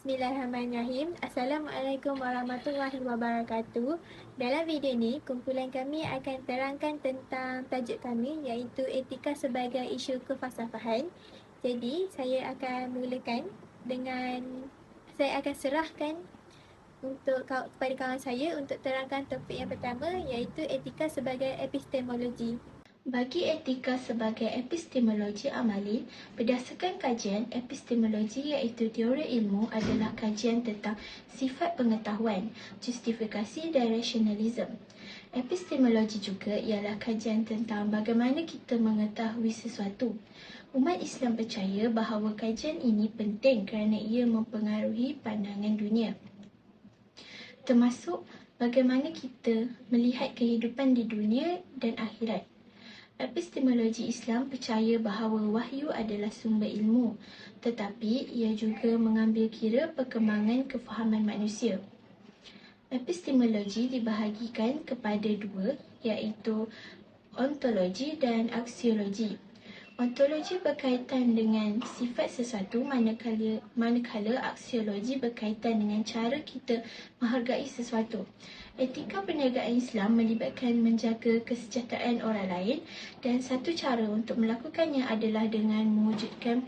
Bismillahirrahmanirrahim. Assalamualaikum warahmatullahi wabarakatuh. Dalam video ini, kumpulan kami akan terangkan tentang tajuk kami iaitu etika sebagai isu kefalsafaan. Jadi, saya akan mulakan dengan saya akan serahkan kepada kawan saya untuk terangkan topik yang pertama iaitu etika sebagai epistemologi. Bagi etika sebagai epistemologi amali, berdasarkan kajian, epistemologi iaitu teori ilmu adalah kajian tentang sifat pengetahuan, justifikasi dan rasionalisme. Epistemologi juga ialah kajian tentang bagaimana kita mengetahui sesuatu. Umat Islam percaya bahawa kajian ini penting kerana ia mempengaruhi pandangan dunia, termasuk bagaimana kita melihat kehidupan di dunia dan akhirat. Epistemologi Islam percaya bahawa wahyu adalah sumber ilmu, tetapi ia juga mengambil kira perkembangan kefahaman manusia. Epistemologi dibahagikan kepada dua, iaitu ontologi dan aksiologi. Ontologi berkaitan dengan sifat sesuatu, manakala aksiologi berkaitan dengan cara kita menghargai sesuatu. Etika perniagaan Islam melibatkan menjaga kesejahteraan orang lain, dan satu cara untuk melakukannya adalah dengan mewujudkan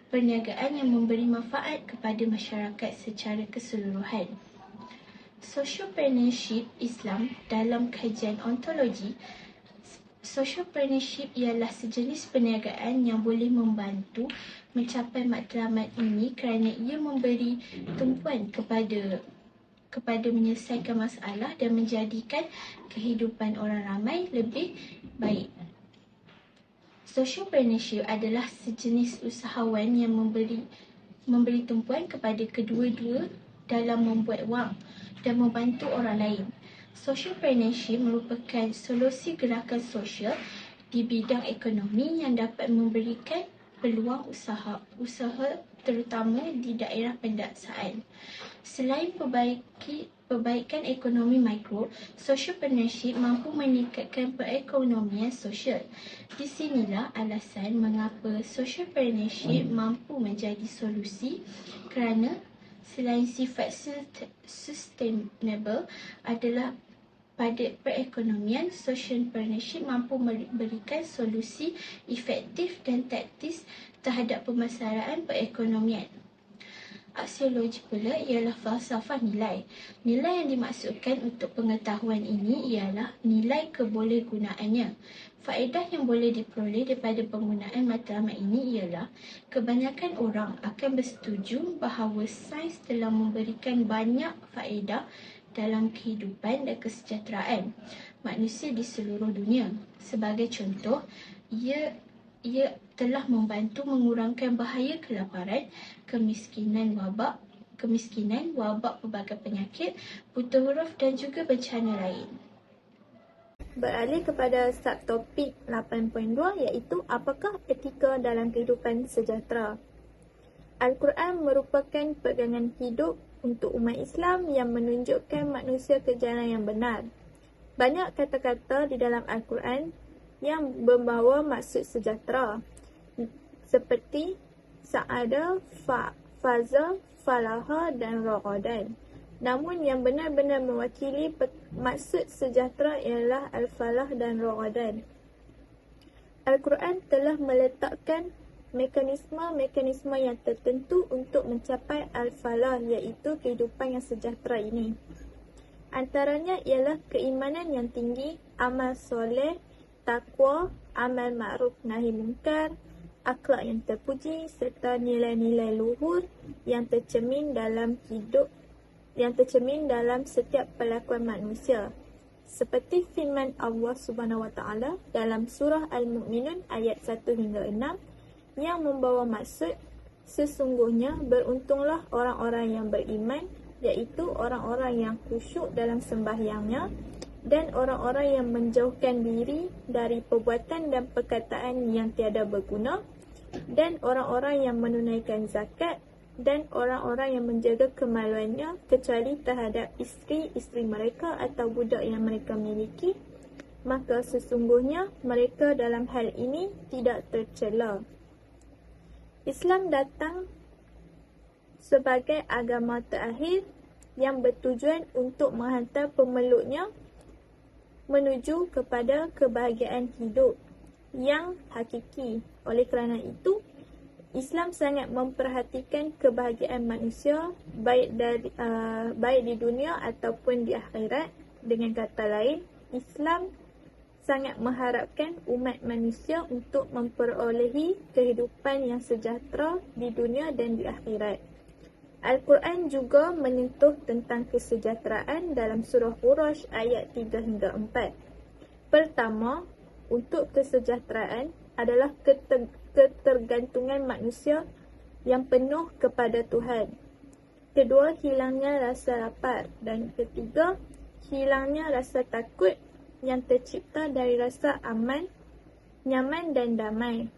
perniagaan yang memberi manfaat kepada masyarakat secara keseluruhan. Sociopreneurship Islam dalam kajian ontologi. Sociopreneurship ialah sejenis perniagaan yang boleh membantu mencapai matlamat ini kerana ia memberi tumpuan kepada menyelesaikan masalah dan menjadikan kehidupan orang ramai lebih baik. Sociopreneurship adalah sejenis usahawan yang memberi tumpuan kepada kedua-dua dalam membuat wang dan membantu orang lain. Sociopreneurship merupakan solusi gerakan sosial di bidang ekonomi yang dapat memberikan peluang usaha terutama di daerah pedesaan. Selain perbaikan ekonomi mikro, sociopreneurship mampu meningkatkan perekonomian sosial. Di sinilah alasan mengapa sociopreneurship mampu menjadi solusi, kerana selain sifat sustainable adalah pada perekonomian, sociopreneurship mampu memberikan solusi efektif dan taktis terhadap permasalahan perekonomian. Aksiologi pula ialah falsafah nilai. Nilai yang dimaksudkan untuk pengetahuan ini ialah nilai kebolehgunaannya. Faedah yang boleh diperoleh daripada penggunaan matlamat ini ialah kebanyakan orang akan bersetuju bahawa sains telah memberikan banyak faedah dalam kehidupan dan kesejahteraan manusia di seluruh dunia. Sebagai contoh, ia telah membantu mengurangkan bahaya kelaparan, kemiskinan, wabak pelbagai penyakit, buta huruf dan juga bencana lain. Beralih kepada subtopik 8.2 iaitu apakah etika dalam kehidupan sejahtera. Al-Quran merupakan pegangan hidup untuk umat Islam yang menunjukkan manusia ke jalan yang benar. Banyak kata-kata di dalam Al-Quran yang membawa maksud sejahtera seperti sa'ada, faza, falaha dan raghadan. Namun yang benar-benar mewakili maksud sejahtera ialah al-falah dan raghadan. Al-Quran telah meletakkan mekanisme yang tertentu untuk mencapai al-falah iaitu kehidupan yang sejahtera ini. Antaranya ialah keimanan yang tinggi, amal soleh, takwa, amal ma'ruf nahi munkar, akhlak yang terpuji serta nilai-nilai luhur yang tercermin dalam setiap perlakuan manusia. Seperti firman Allah Subhanahu Wa Taala dalam surah Al-Mu'minun ayat 1 hingga 6 yang membawa maksud sesungguhnya beruntunglah orang-orang yang beriman, iaitu orang-orang yang khusyuk dalam sembahyangnya dan orang-orang yang menjauhkan diri dari perbuatan dan perkataan yang tiada berguna, dan orang-orang yang menunaikan zakat, dan orang-orang yang menjaga kemaluannya kecuali terhadap isteri-isteri mereka atau budak yang mereka miliki, maka sesungguhnya mereka dalam hal ini tidak tercela. Islam datang sebagai agama terakhir yang bertujuan untuk menghantar pemeluknya menuju kepada kebahagiaan hidup yang hakiki. Oleh kerana itu, Islam sangat memperhatikan kebahagiaan manusia baik di dunia ataupun di akhirat. Dengan kata lain, Islam sangat mengharapkan umat manusia untuk memperolehi kehidupan yang sejahtera di dunia dan di akhirat. Al-Quran juga menyentuh tentang kesejahteraan dalam surah Quraisy ayat 3 hingga 4. Pertama, untuk kesejahteraan adalah ketergantungan manusia yang penuh kepada Tuhan. Kedua, hilangnya rasa lapar. Dan ketiga, hilangnya rasa takut yang tercipta dari rasa aman, nyaman dan damai.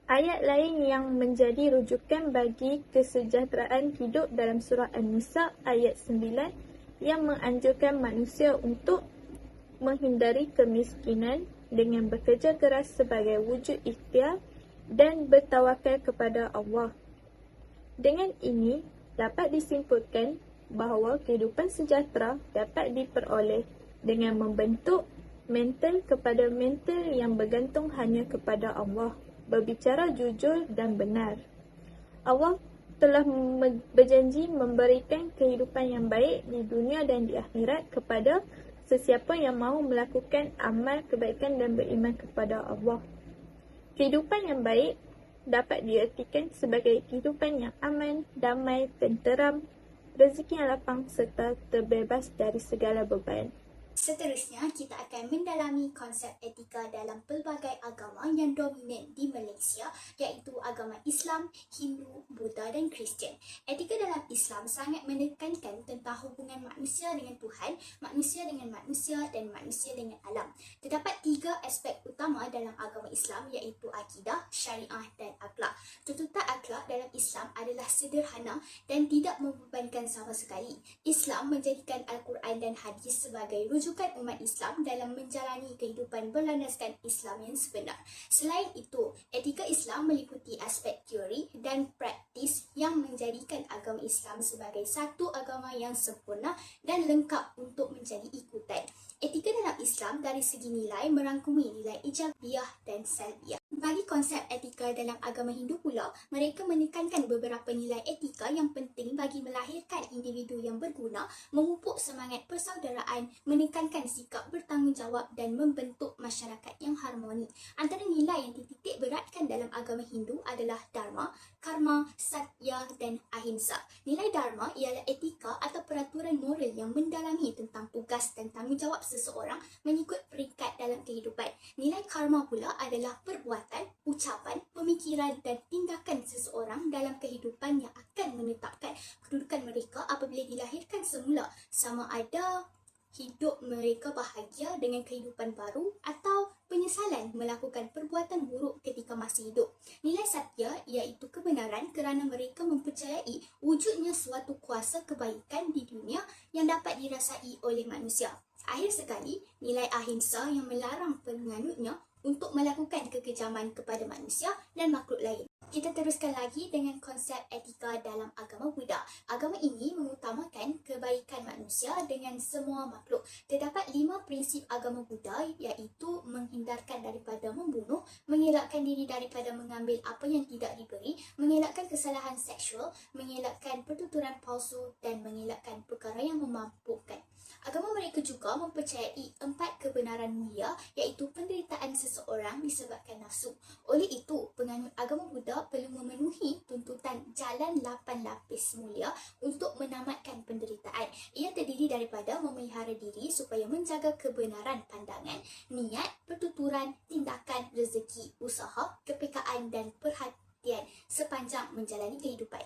Ayat lain yang menjadi rujukan bagi kesejahteraan hidup dalam surah An-Nisa ayat 9 yang menganjurkan manusia untuk menghindari kemiskinan dengan bekerja keras sebagai wujud ikhtiar dan bertawakal kepada Allah. Dengan ini, dapat disimpulkan bahawa kehidupan sejahtera dapat diperoleh dengan membentuk mental kepada mental yang bergantung hanya kepada Allah, berbicara jujur dan benar. Allah telah berjanji memberikan kehidupan yang baik di dunia dan di akhirat kepada sesiapa yang mahu melakukan amal kebaikan dan beriman kepada Allah. Kehidupan yang baik dapat diertikan sebagai kehidupan yang aman, damai, tenteram, rezeki yang lapang serta terbebas dari segala beban. Seterusnya, kita akan mendalami konsep etika dalam pelbagai agama yang dominan di Malaysia, iaitu agama Islam, Hindu, Buddha dan Kristian. Etika dalam Islam sangat menekankan tentang hubungan manusia dengan Tuhan, manusia dengan manusia dan manusia dengan alam. Terdapat 3 aspek utama dalam agama Islam, iaitu akidah, syariah dan akhlak. Tuntutan akhlak dalam Islam adalah sederhana dan tidak membebankan sama sekali. Islam menjadikan Al-Quran dan hadis sebagai rujukan umat Islam dalam menjalani kehidupan berlandaskan Islam yang sebenar. Selain itu, etika Islam meliputi aspek teori dan praktis yang menjadikan agama Islam sebagai satu agama yang sempurna dan lengkap untuk menjadi ikutan. Etika dalam Islam dari segi nilai merangkumi nilai ijabiyah dan salbiyah. Bagi konsep etika dalam agama Hindu pula, mereka menekankan beberapa nilai etika yang penting bagi melahirkan individu yang berguna, memupuk semangat persaudaraan, menekankan sikap bertanggungjawab dan membentuk masyarakat yang harmoni. Antara nilai yang dititik beratkan dalam agama Hindu adalah Dharma, Karma, Satya dan Ahimsa. Nilai Dharma ialah etika atau peraturan moral yang mendalami tentang tugas dan tanggungjawab seseorang mengikut peringkat dalam kehidupan. Nilai Karma pula adalah perbuatan, ucapan, pemikiran dan tindakan seseorang dalam kehidupan yang akan menetapkan kedudukan mereka apabila dilahirkan semula, sama ada hidup mereka bahagia dengan kehidupan baru atau penyesalan melakukan perbuatan buruk ketika masih hidup. Nilai Satya iaitu kebenaran kerana mereka mempercayai wujudnya suatu kuasa kebaikan di dunia yang dapat dirasai oleh manusia. Akhir sekali, nilai Ahimsa yang melarang penganutnya untuk melakukan kekejaman kepada manusia dan makhluk lain. Kita teruskan lagi dengan konsep etika dalam agama Buddha. Agama ini mengutamakan kebaikan manusia dengan semua makhluk. Terdapat 5 prinsip agama Buddha, iaitu menghindarkan daripada membunuh, mengelakkan diri daripada mengambil apa yang tidak diberi, mengelakkan kesalahan seksual, mengelakkan pertuturan palsu dan mengelakkan perkara yang memabukkan. Agama mereka juga mempercayai 4 kebenaran mulia, iaitu penderitaan seseorang disebabkan nafsu. Oleh itu, penganut agama Buddha perlu memenuhi tuntutan jalan 8 lapis mulia untuk menamatkan penderitaan. Ia terdiri daripada memelihara diri supaya menjaga kebenaran pandangan, niat, pertuturan, tindakan, rezeki, usaha, kepekaan dan perhatian sepanjang menjalani kehidupan.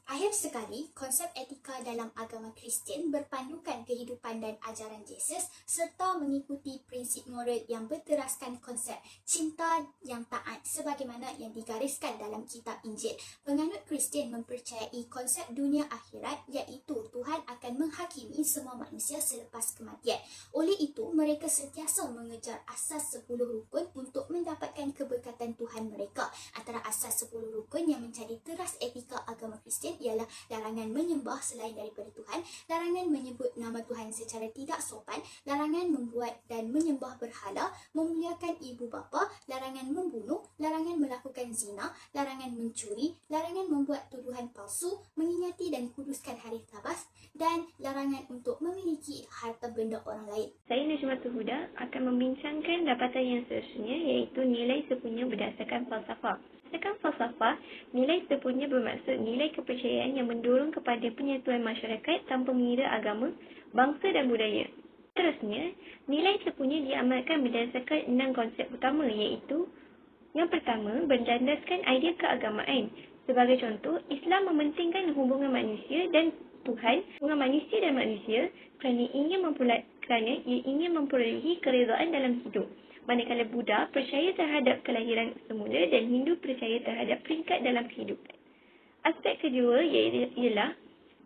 Akhir sekali, konsep etika dalam agama Kristian berpandukan kehidupan dan ajaran Yesus serta mengikuti prinsip moral yang berteraskan konsep cinta yang taat sebagaimana yang digariskan dalam kitab Injil. Penganut Kristian mempercayai konsep dunia akhirat, iaitu Tuhan akan menghakimi semua manusia selepas kematian. Oleh itu, mereka sentiasa mengejar asas 10 rukun untuk mendapatkan keberkatan Tuhan mereka. Antara asas 10 rukun yang menjadi teras etika agama Kristian Kristian ialah larangan menyembah selain daripada Tuhan, larangan menyebut nama Tuhan secara tidak sopan, larangan membuat dan menyembah berhala, memuliakan ibu bapa, larangan membunuh, larangan melakukan zina, larangan mencuri, larangan membuat tuduhan palsu, mengingati dan kuduskan hari Sabat, dan larangan untuk memiliki harta benda orang lain. Saya Najmatul Huda akan membincangkan dapatan yang seterusnya, iaitu nilai sepunya berdasarkan falsafah. Berdasarkan falsafah, nilai sepunya bermaksud nilai kepercayaan yang mendorong kepada penyatuan masyarakat tanpa mengira agama, bangsa dan budaya. Seterusnya, nilai sepunya diamalkan berdasarkan 6 konsep utama, iaitu yang pertama, berlandaskan idea keagamaan. Sebagai contoh, Islam mementingkan hubungan manusia dan Tuhan, hubungan manusia dan manusia kerana ia ingin memperolehi keredaan dalam hidup. Manakala Buddha percaya terhadap kelahiran semula dan Hindu percaya terhadap peringkat dalam kehidupan. Aspek kedua ialah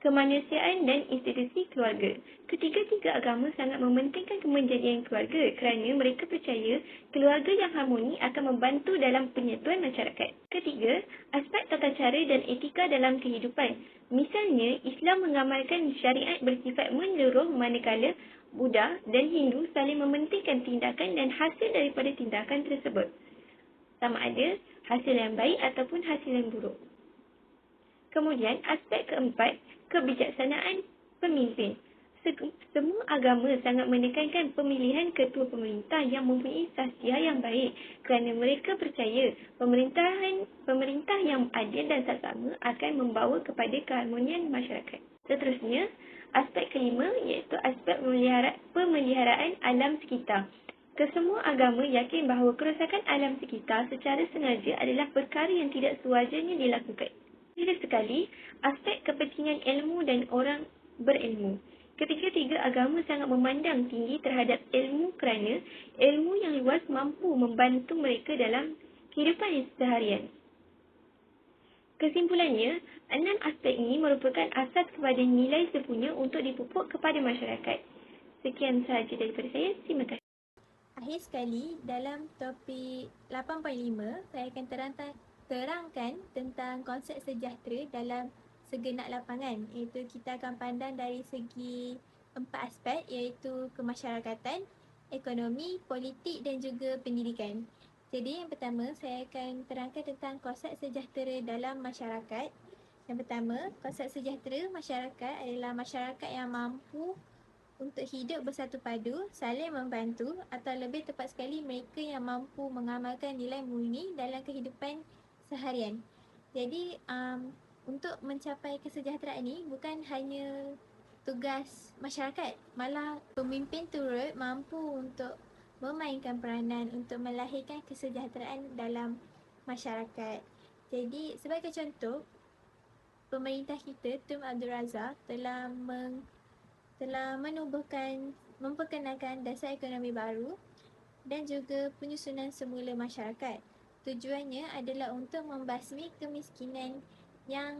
kemanusiaan dan institusi keluarga. Ketiga-tiga agama sangat mementingkan kemenjadian keluarga kerana mereka percaya keluarga yang harmoni akan membantu dalam penyatuan masyarakat. Ketiga, aspek tata cara dan etika dalam kehidupan. Misalnya, Islam mengamalkan syariat bersifat menyeluruh manakala Buddha dan Hindu saling mementingkan tindakan dan hasil daripada tindakan tersebut, sama ada hasil yang baik ataupun hasil yang buruk. Kemudian, aspek keempat, kebijaksanaan pemimpin. Semua agama sangat menekankan pemilihan ketua pemerintah yang mempunyai sahsiah yang baik kerana mereka percaya pemerintah yang adil dan saksama akan membawa kepada keharmonian masyarakat. Seterusnya, aspek kelima iaitu aspek pemeliharaan alam sekitar. Kesemua agama yakin bahawa kerosakan alam sekitar secara sengaja adalah perkara yang tidak sewajarnya dilakukan. Bila sekali, aspek kepentingan ilmu dan orang berilmu. Ketiga-tiga agama sangat memandang tinggi terhadap ilmu kerana ilmu yang luas mampu membantu mereka dalam kehidupan seharian. Kesimpulannya, 6 aspek ini merupakan asas kepada nilai sepunya untuk dipupuk kepada masyarakat. Sekian sahaja daripada saya. Terima kasih. Akhir sekali, dalam topik 8.5, saya akan terangkan tentang konsep sejahtera dalam segenap lapangan, iaitu kita akan pandang dari segi 4 aspek, iaitu kemasyarakatan, ekonomi, politik dan juga pendidikan. Jadi yang pertama, saya akan terangkan tentang konsep sejahtera dalam masyarakat. Yang pertama, konsep sejahtera masyarakat adalah masyarakat yang mampu untuk hidup bersatu padu, saling membantu, atau lebih tepat sekali mereka yang mampu mengamalkan nilai murni dalam kehidupan seharian. Jadi untuk mencapai kesejahteraan ini bukan hanya tugas masyarakat, malah pemimpin turut mampu untuk memainkan peranan untuk melahirkan kesejahteraan dalam masyarakat. Jadi sebagai contoh, pemerintah kita, Tun Abdul Razak telah memperkenalkan dasar ekonomi baru dan juga penyusunan semula masyarakat. Tujuannya adalah untuk membasmi kemiskinan yang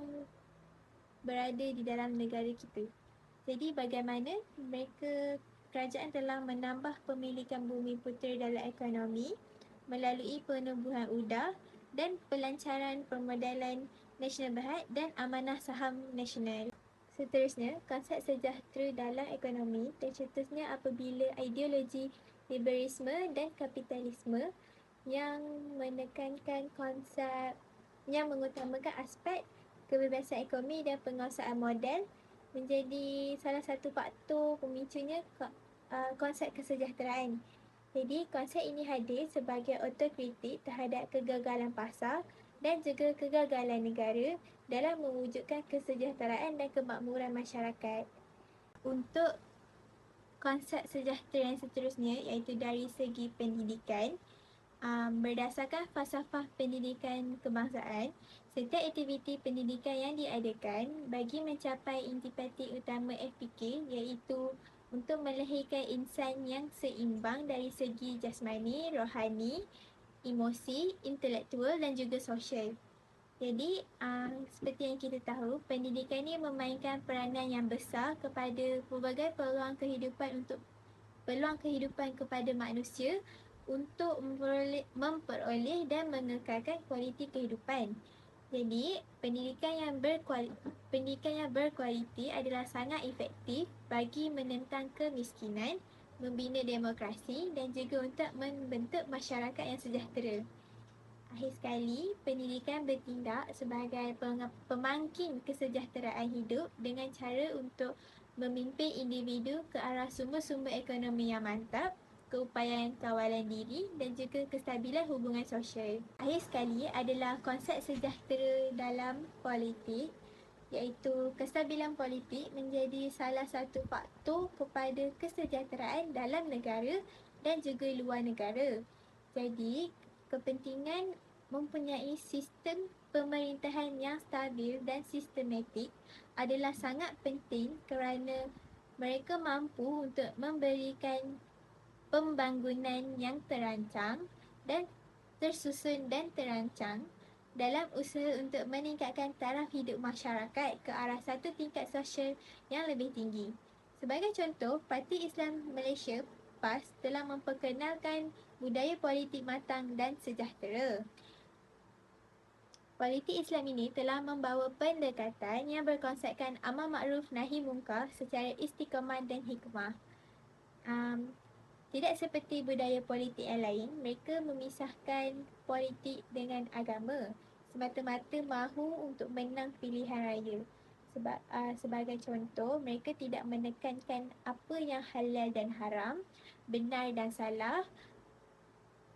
berada di dalam negara kita. Jadi bagaimana kerajaan telah menambah pemilikan bumi putera dalam ekonomi melalui penubuhan UDA dan pelancaran permodalan nasional berhad dan amanah saham nasional. Seterusnya, konsep sejahtera dalam ekonomi tercetusnya apabila ideologi liberalisme dan kapitalisme yang menekankan konsep yang mengutamakan aspek kebebasan ekonomi dan penguasaan modal menjadi salah satu faktor pemicunya konsep kesejahteraan. Jadi konsep ini hadir sebagai otokritik terhadap kegagalan pasar dan juga kegagalan negara dalam mewujudkan kesejahteraan dan kemakmuran masyarakat. Untuk konsep sejahtera yang seterusnya, iaitu dari segi pendidikan, berdasarkan falsafah pendidikan kebangsaan, setiap aktiviti pendidikan yang diadakan bagi mencapai intipati utama FPK, iaitu untuk melahirkan insan yang seimbang dari segi jasmani, rohani, emosi, intelektual dan juga sosial. Jadi, seperti yang kita tahu, pendidikan ini memainkan peranan yang besar kepada pelbagai peluang kehidupan kepada manusia untuk memperoleh dan mengekalkan kualiti kehidupan. Jadi, pendidikan yang berkualiti adalah sangat efektif bagi menentang kemiskinan, membina demokrasi dan juga untuk membentuk masyarakat yang sejahtera. Akhir sekali, pendidikan bertindak sebagai pemangkin kesejahteraan hidup dengan cara untuk memimpin individu ke arah sumber-sumber ekonomi yang mantap, keupayaan kawalan diri dan juga kestabilan hubungan sosial. Akhir sekali adalah konsep sejahtera dalam politik, iaitu kestabilan politik menjadi salah satu faktor kepada kesejahteraan dalam negara dan juga luar negara. Jadi, kepentingan mempunyai sistem pemerintahan yang stabil dan sistematik adalah sangat penting kerana mereka mampu untuk memberikan pembangunan yang terancang dan tersusun dan terancang dalam usaha untuk meningkatkan taraf hidup masyarakat ke arah satu tingkat sosial yang lebih tinggi. Sebagai contoh, Parti Islam Malaysia PAS telah memperkenalkan budaya politik matang dan sejahtera. Politik Islam ini telah membawa pendekatan yang berkonsepkan amar makruf nahi munkar secara istiqamah dan hikmah. Tidak seperti budaya politik yang lain, mereka memisahkan politik dengan agama semata-mata mahu untuk menang pilihan raya. Sebagai contoh, mereka tidak menekankan apa yang halal dan haram, benar dan salah,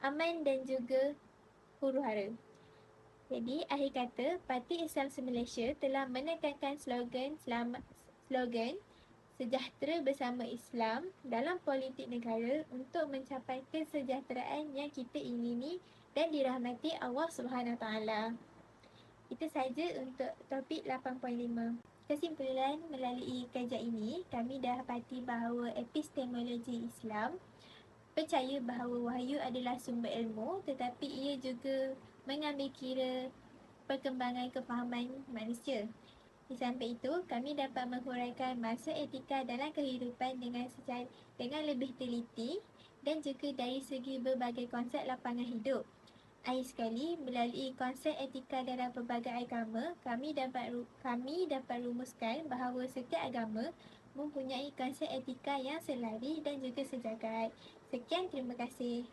aman dan juga huru-hara. Jadi, akhir kata, Parti Islam se-Malaysia telah menekankan slogan sejahtera bersama Islam dalam politik negara untuk mencapai kesejahteraan yang kita ingini dan dirahmati Allah SWT. Itu sahaja untuk topik 8.5. Kesimpulan, melalui kajian ini, kami dapati bahawa epistemologi Islam percaya bahawa wahyu adalah sumber ilmu, tetapi ia juga mengambil kira perkembangan kefahaman manusia. Di samping itu, kami dapat menghuraikan maksud etika dalam kehidupan dengan lebih teliti dan juga dari segi berbagai konsep lapangan hidup. Akhir sekali, melalui konsep etika dalam pelbagai agama, kami dapat rumuskan bahawa setiap agama mempunyai konsep etika yang selari dan juga sejagat. Sekian, terima kasih.